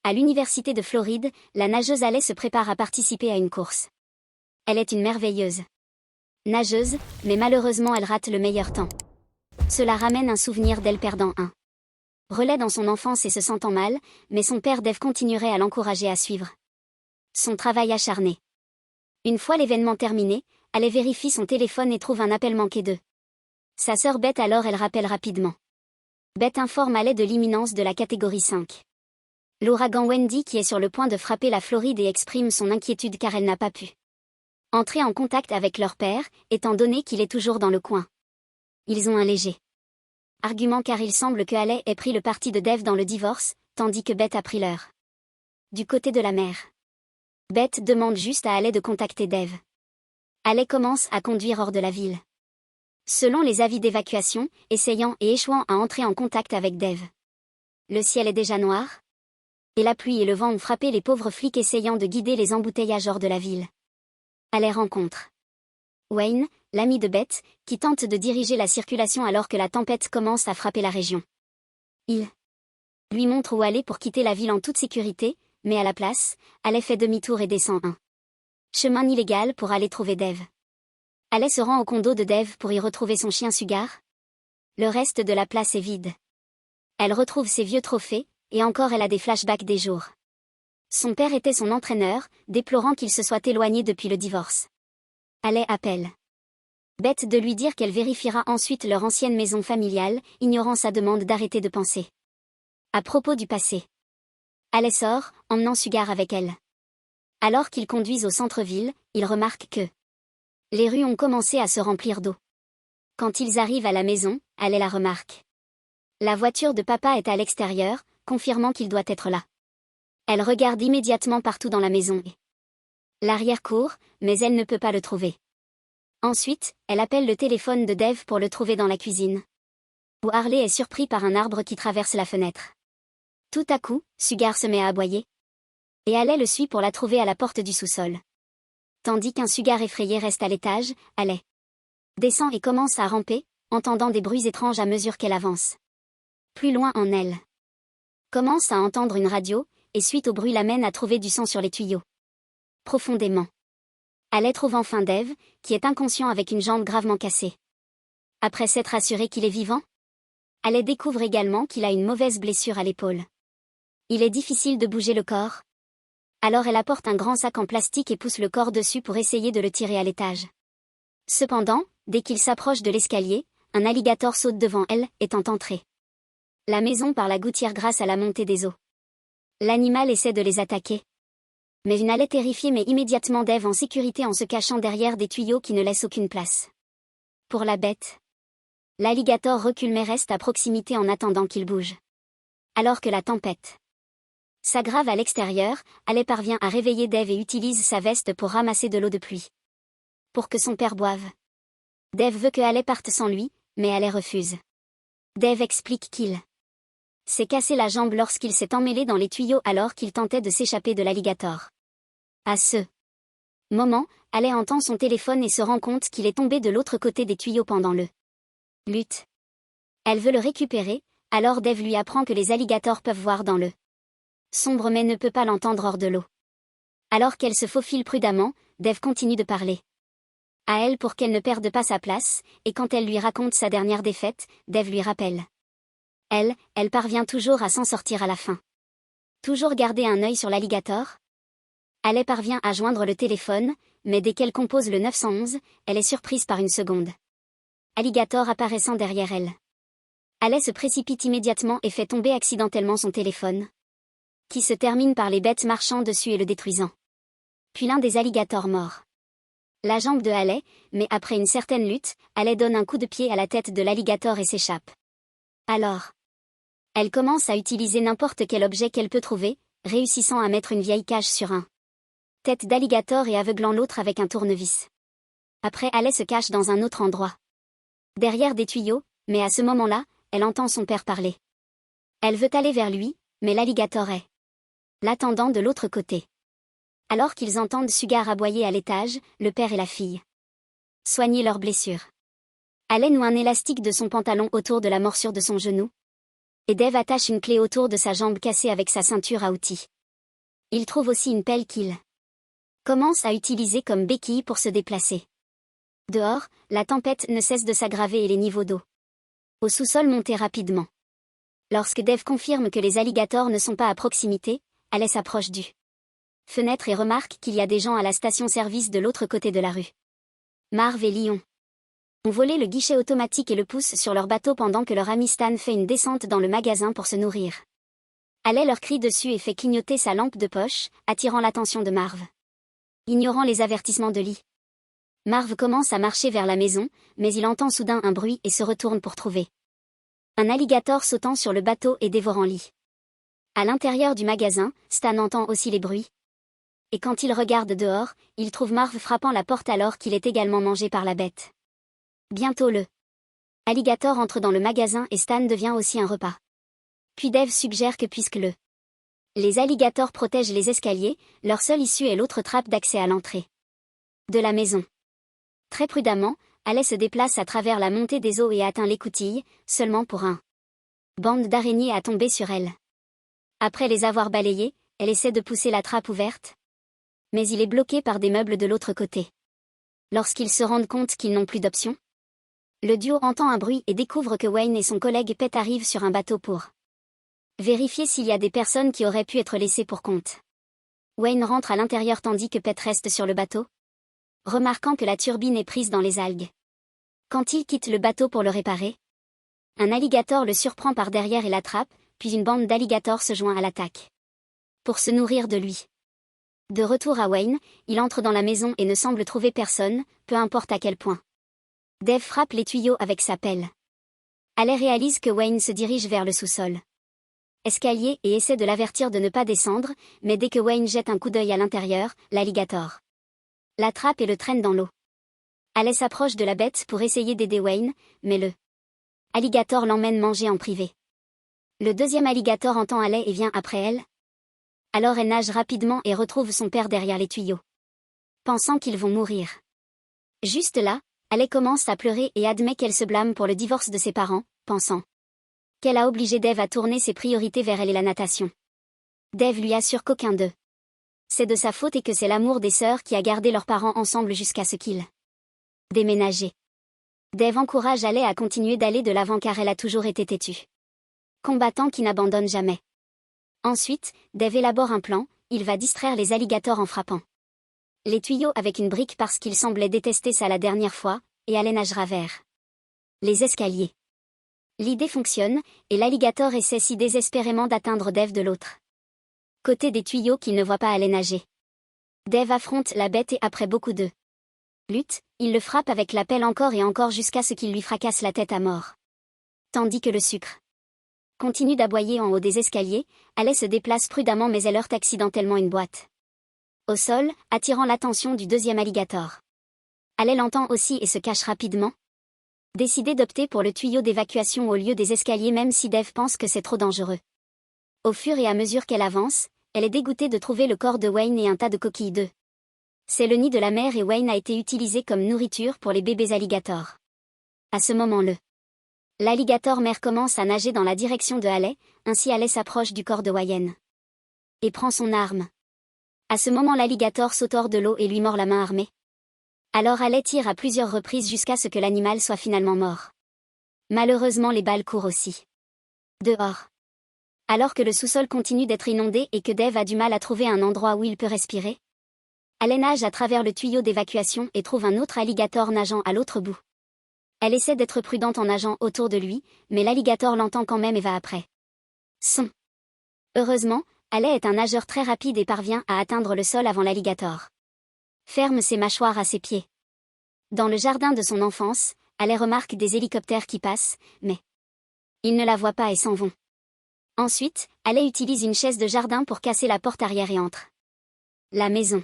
À l'université de Floride, la nageuse Allie se prépare à participer à une course. Elle est une merveilleuse nageuse, mais malheureusement elle rate le meilleur temps. Cela ramène un souvenir d'elle perdant un relais dans son enfance et se sentant mal, mais son père Dave continuerait à l'encourager à suivre son travail acharné. Une fois l'événement terminé, Allie vérifie son téléphone et trouve un appel manqué de sa sœur Beth, alors elle rappelle rapidement. Beth informe Allie de l'imminence de la catégorie 5. L'ouragan Wendy qui est sur le point de frapper la Floride et exprime son inquiétude car elle n'a pas pu entrer en contact avec leur père, étant donné qu'il est toujours dans le coin. Ils ont un léger argument car il semble que Allie ait pris le parti de Dave dans le divorce, tandis que Beth a pris leur du côté de la mère. Beth demande juste à Allie de contacter Dave. Allie commence à conduire hors de la ville. Selon les avis d'évacuation, essayant et échouant à entrer en contact avec Dave. Le ciel est déjà noir, et la pluie et le vent ont frappé les pauvres flics essayant de guider les embouteillages hors de la ville. Allie rencontre Wayne, l'ami de Beth, qui tente de diriger la circulation alors que la tempête commence à frapper la région. Il lui montre où aller pour quitter la ville en toute sécurité, mais à la place, Allie fait demi-tour et descend un chemin illégal pour aller trouver Dave. Allie se rend au condo de Dave pour y retrouver son chien Sugar. Le reste de la place est vide. Elle retrouve ses vieux trophées, et encore elle a des flashbacks des jours. Son père était son entraîneur, déplorant qu'il se soit éloigné depuis le divorce. Allie appelle Beth de lui dire qu'elle vérifiera ensuite leur ancienne maison familiale, ignorant sa demande d'arrêter de penser à propos du passé. Allie sort, emmenant Sugar avec elle. Alors qu'ils conduisent au centre-ville, ils remarquent que les rues ont commencé à se remplir d'eau. Quand ils arrivent à la maison, Allie la remarque. La voiture de papa est à l'extérieur, confirmant qu'il doit être là. Elle regarde immédiatement partout dans la maison et l'arrière-cour, mais elle ne peut pas le trouver. Ensuite, elle appelle le téléphone de Dave pour le trouver dans la cuisine, où Harley est surpris par un arbre qui traverse la fenêtre. Tout à coup, Sugar se met à aboyer. Et Allie le suit pour la trouver à la porte du sous-sol. Tandis qu'un Sugar effrayé reste à l'étage, Allie descend et commence à ramper, entendant des bruits étranges à mesure qu'elle avance. Plus loin en elle commence à entendre une radio, et suite au bruit l'amène à trouver du sang sur les tuyaux. Profondément. Allie trouve enfin Dave, qui est inconscient avec une jambe gravement cassée. Après s'être assuré qu'il est vivant, Allie découvre également qu'il a une mauvaise blessure à l'épaule. Il est difficile de bouger le corps. Alors elle apporte un grand sac en plastique et pousse le corps dessus pour essayer de le tirer à l'étage. Cependant, dès qu'il s'approche de l'escalier, un alligator saute devant elle, étant entré la maison par la gouttière grâce à la montée des eaux. L'animal essaie de les attaquer. Mais une Allie terrifiée met immédiatement Dave en sécurité en se cachant derrière des tuyaux qui ne laissent aucune place pour la bête. L'alligator recule mais reste à proximité en attendant qu'il bouge. Alors que la tempête s'aggrave à l'extérieur, Allie parvient à réveiller Dave et utilise sa veste pour ramasser de l'eau de pluie pour que son père boive. Dave veut que Allie parte sans lui, mais Allie refuse. Dave explique qu'il s'est cassé la jambe lorsqu'il s'est emmêlé dans les tuyaux alors qu'il tentait de s'échapper de l'alligator. À ce moment, Allie entend son téléphone et se rend compte qu'il est tombé de l'autre côté des tuyaux pendant le lutte. Elle veut le récupérer, alors Dave lui apprend que les alligators peuvent voir dans le sombre mais ne peut pas l'entendre hors de l'eau. Alors qu'elle se faufile prudemment, Dave continue de parler à elle pour qu'elle ne perde pas sa place, et quand elle lui raconte sa dernière défaite, Dave lui rappelle. Elle parvient toujours à s'en sortir à la fin. Toujours garder un œil sur l'alligator. Allie parvient à joindre le téléphone, mais dès qu'elle compose le 911, elle est surprise par une seconde alligator apparaissant derrière elle. Allie se précipite immédiatement et fait tomber accidentellement son téléphone, qui se termine par les bêtes marchant dessus et le détruisant. Puis l'un des alligators mord la jambe de Allie, mais après une certaine lutte, Allie donne un coup de pied à la tête de l'alligator et s'échappe. Alors, elle commence à utiliser n'importe quel objet qu'elle peut trouver, réussissant à mettre une vieille cage sur un tête d'alligator et aveuglant l'autre avec un tournevis. Après Allie se cache dans un autre endroit, derrière des tuyaux, mais à ce moment-là, elle entend son père parler. Elle veut aller vers lui, mais l'alligator est l'attendant de l'autre côté. Alors qu'ils entendent Sugar aboyer à l'étage, le père et la fille soigner leurs blessures. Allie noue un élastique de son pantalon autour de la morsure de son genou. Et Dave attache une clé autour de sa jambe cassée avec sa ceinture à outils. Il trouve aussi une pelle qu'il commence à utiliser comme béquille pour se déplacer. Dehors, la tempête ne cesse de s'aggraver et les niveaux d'eau au sous-sol montaient rapidement. Lorsque Dave confirme que les alligators ne sont pas à proximité, Alice s'approche du fenêtre et remarque qu'il y a des gens à la station-service de l'autre côté de la rue. Marv et Leon ont volé le guichet automatique et le poussent sur leur bateau pendant que leur ami Stan fait une descente dans le magasin pour se nourrir. Alice leur crie dessus et fait clignoter sa lampe de poche, attirant l'attention de Marv. Ignorant les avertissements de Lee, Marv commence à marcher vers la maison, mais il entend soudain un bruit et se retourne pour trouver un alligator sautant sur le bateau et dévorant Lee. À l'intérieur du magasin, Stan entend aussi les bruits. Et quand il regarde dehors, il trouve Marv frappant la porte alors qu'il est également mangé par la bête. Bientôt le alligator entre dans le magasin et Stan devient aussi un repas. Puis Dave suggère que puisque les alligators protègent les escaliers, leur seule issue est l'autre trappe d'accès à l'entrée de la maison. Très prudemment, Alice se déplace à travers la montée des eaux et atteint l'écoutille, seulement pour un bande d'araignées à tomber sur elle. Après les avoir balayées, elle essaie de pousser la trappe ouverte. Mais il est bloqué par des meubles de l'autre côté. Lorsqu'ils se rendent compte qu'ils n'ont plus d'option, le duo entend un bruit et découvre que Wayne et son collègue Pete arrivent sur un bateau pour vérifier s'il y a des personnes qui auraient pu être laissées pour compte. Wayne rentre à l'intérieur tandis que Pete reste sur le bateau, remarquant que la turbine est prise dans les algues. Quand il quitte le bateau pour le réparer, un alligator le surprend par derrière et l'attrape, puis une bande d'alligators se joint à l'attaque pour se nourrir de lui. De retour à Wayne, il entre dans la maison et ne semble trouver personne, peu importe à quel point. Dave frappe les tuyaux avec sa pelle. Alice réalise que Wayne se dirige vers le sous-sol escalier et essaie de l'avertir de ne pas descendre, mais dès que Wayne jette un coup d'œil à l'intérieur, l'alligator l'attrape et le traîne dans l'eau. Alice s'approche de la bête pour essayer d'aider Wayne, mais le alligator l'emmène manger en privé. Le deuxième alligator entend Alice et vient après elle. Alors elle nage rapidement et retrouve son père derrière les tuyaux, pensant qu'ils vont mourir. Juste là, Alice commence à pleurer et admet qu'elle se blâme pour le divorce de ses parents, pensant qu'elle a obligé Dave à tourner ses priorités vers elle et la natation. Dave lui assure qu'aucun d'eux c'est de sa faute et que c'est l'amour des sœurs qui a gardé leurs parents ensemble jusqu'à ce qu'ils déménagent. Dave encourage Alice à continuer d'aller de l'avant car elle a toujours été têtue. Combattant qui n'abandonne jamais. Ensuite, Dave élabore un plan, il va distraire les alligators en frappant les tuyaux avec une brique parce qu'il semblait détester ça la dernière fois, et Alice nagera vers les escaliers. L'idée fonctionne, et l'alligator essaie si désespérément d'atteindre Dave de l'autre côté des tuyaux qu'il ne voit pas Alice nager. Dave affronte la bête et après beaucoup de lutte, il le frappe avec la pelle encore et encore jusqu'à ce qu'il lui fracasse la tête à mort. Tandis que le sucre continue d'aboyer en haut des escaliers, Alice se déplace prudemment mais elle heurte accidentellement une boîte au sol, attirant l'attention du deuxième alligator. Alice l'entend aussi et se cache rapidement, décidée d'opter pour le tuyau d'évacuation au lieu des escaliers même si Dave pense que c'est trop dangereux. Au fur et à mesure qu'elle avance, elle est dégoûtée de trouver le corps de Wayne et un tas de coquilles d'œufs. C'est le nid de la mer et Wayne a été utilisé comme nourriture pour les bébés alligators. À ce moment l'alligator mère commence à nager dans la direction de Alice, ainsi Alice s'approche du corps de Wayne et prend son arme. À ce moment l'alligator saute hors de l'eau et lui mord la main armée. Alors Alice tire à plusieurs reprises jusqu'à ce que l'animal soit finalement mort. Malheureusement les balles courent aussi dehors. Alors que le sous-sol continue d'être inondé et que Dave a du mal à trouver un endroit où il peut respirer, Alice nage à travers le tuyau d'évacuation et trouve un autre alligator nageant à l'autre bout. Elle essaie d'être prudente en nageant autour de lui, mais l'alligator l'entend quand même et va après. Heureusement, Alice est un nageur très rapide et parvient à atteindre le sol avant l'alligator. Ferme ses mâchoires à ses pieds. Dans le jardin de son enfance, Alice remarque des hélicoptères qui passent, mais ils ne la voient pas et s'en vont. Ensuite, Alice utilise une chaise de jardin pour casser la porte arrière et entre la maison.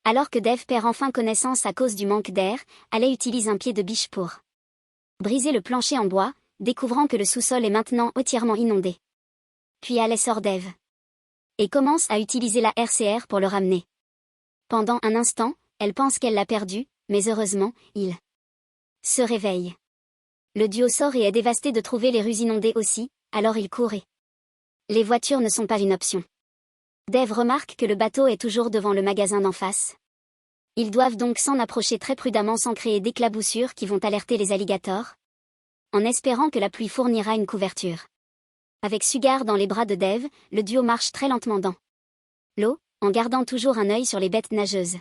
Alors que Dave perd enfin connaissance à cause du manque d'air, Alice utilise un pied de biche pour briser le plancher en bois, découvrant que le sous-sol est maintenant entièrement inondé. Puis Alice sort Dave et commence à utiliser la RCR pour le ramener. Pendant un instant, elle pense qu'elle l'a perdu, mais heureusement, il se réveille. Le duo sort et est dévasté de trouver les rues inondées aussi, alors il court et... Les voitures ne sont pas une option. Dave remarque que le bateau est toujours devant le magasin d'en face. Ils doivent donc s'en approcher très prudemment sans créer d'éclaboussures qui vont alerter les alligators, en espérant que la pluie fournira une couverture. Avec Sugar dans les bras de Dave, le duo marche très lentement dans l'eau, en gardant toujours un œil sur les bêtes nageuses.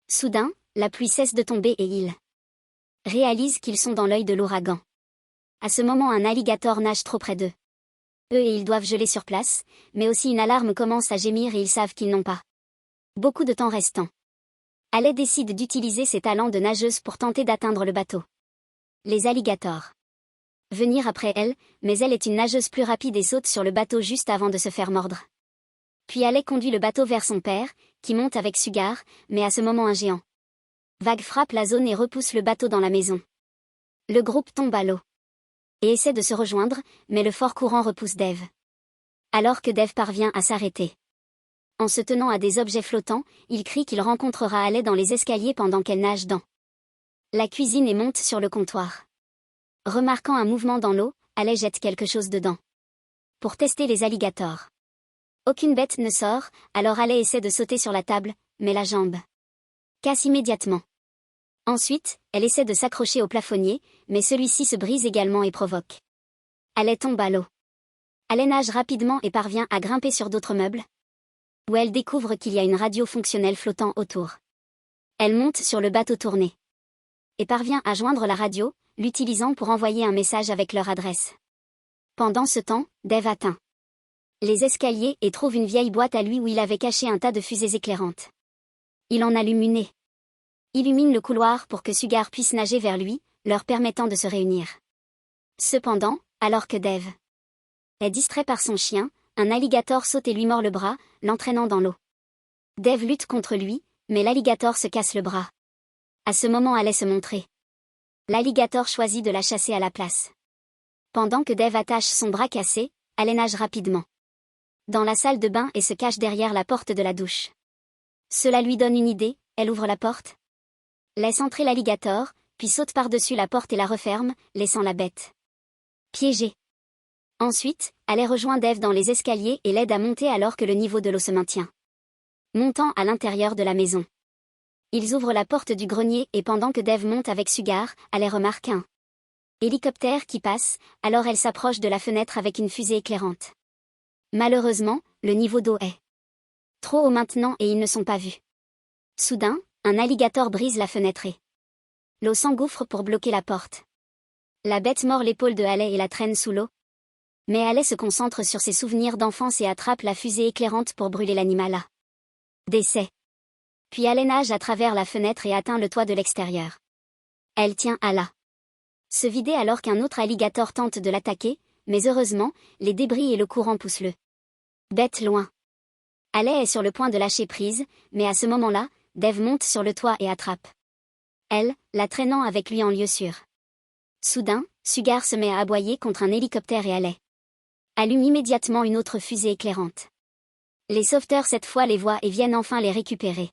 Soudain, la pluie cesse de tomber et ils réalisent qu'ils sont dans l'œil de l'ouragan. À ce moment, un alligator nage trop près d'eux. Eux et ils doivent geler sur place, mais aussi une alarme commence à gémir et ils savent qu'ils n'ont pas beaucoup de temps restant. Allie décide d'utiliser ses talents de nageuse pour tenter d'atteindre le bateau. Les alligators venir après elle, mais elle est une nageuse plus rapide et saute sur le bateau juste avant de se faire mordre. Puis Allie conduit le bateau vers son père, qui monte avec Sugar, mais à ce moment un géant vague frappe la zone et repousse le bateau dans la maison. Le groupe tombe à l'eau et essaie de se rejoindre, mais le fort courant repousse Dave. Alors que Dave parvient à s'arrêter. En se tenant à des objets flottants, il crie qu'il rencontrera Allie dans les escaliers pendant qu'elle nage dans la cuisine et monte sur le comptoir. Remarquant un mouvement dans l'eau, Allie jette quelque chose dedans. Pour tester les alligators. Aucune bête ne sort, alors Allie essaie de sauter sur la table, mais la jambe casse immédiatement. Ensuite, elle essaie de s'accrocher au plafonnier, mais celui-ci se brise également et provoque. Allie tombe à l'eau. Allie nage rapidement et parvient à grimper sur d'autres meubles, où elle découvre qu'il y a une radio fonctionnelle flottant autour. Elle monte sur le bateau tourné et parvient à joindre la radio, l'utilisant pour envoyer un message avec leur adresse. Pendant ce temps, Dave atteint les escaliers et trouve une vieille boîte à lui où il avait caché un tas de fusées éclairantes. Il en allume une et illumine le couloir pour que Sugar puisse nager vers lui, leur permettant de se réunir. Cependant, alors que Dave est distrait par son chien, un alligator saute et lui mord le bras, l'entraînant dans l'eau. Dave lutte contre lui, mais l'alligator se casse le bras. À ce moment allait se montrer. L'alligator choisit de la chasser à la place. Pendant que Dave attache son bras cassé, Allie nage rapidement dans la salle de bain et se cache derrière la porte de la douche. Cela lui donne une idée, elle ouvre la porte, laisse entrer l'alligator, puis saute par-dessus la porte et la referme, laissant la bête piégée. Ensuite, Allie rejoint Dave dans les escaliers et l'aide à monter alors que le niveau de l'eau se maintient montant à l'intérieur de la maison. Ils ouvrent la porte du grenier et pendant que Dave monte avec Sugar, Allie remarque un hélicoptère qui passe, alors elle s'approche de la fenêtre avec une fusée éclairante. Malheureusement, le niveau d'eau est trop haut maintenant et ils ne sont pas vus. Soudain, un alligator brise la fenêtre et l'eau s'engouffre pour bloquer la porte. La bête mord l'épaule de Allie et la traîne sous l'eau. Mais Allie se concentre sur ses souvenirs d'enfance et attrape la fusée éclairante pour brûler l'animal à décès. Puis Allie nage à travers la fenêtre et atteint le toit de l'extérieur. Elle tient à la se vider alors qu'un autre alligator tente de l'attaquer, mais heureusement, les débris et le courant poussent le bête loin. Allie est sur le point de lâcher prise, mais à ce moment-là, Dave monte sur le toit et attrape elle, la traînant avec lui en lieu sûr. Soudain, Sugar se met à aboyer contre un hélicoptère et Allie allume immédiatement une autre fusée éclairante. Les sauveteurs cette fois les voient et viennent enfin les récupérer.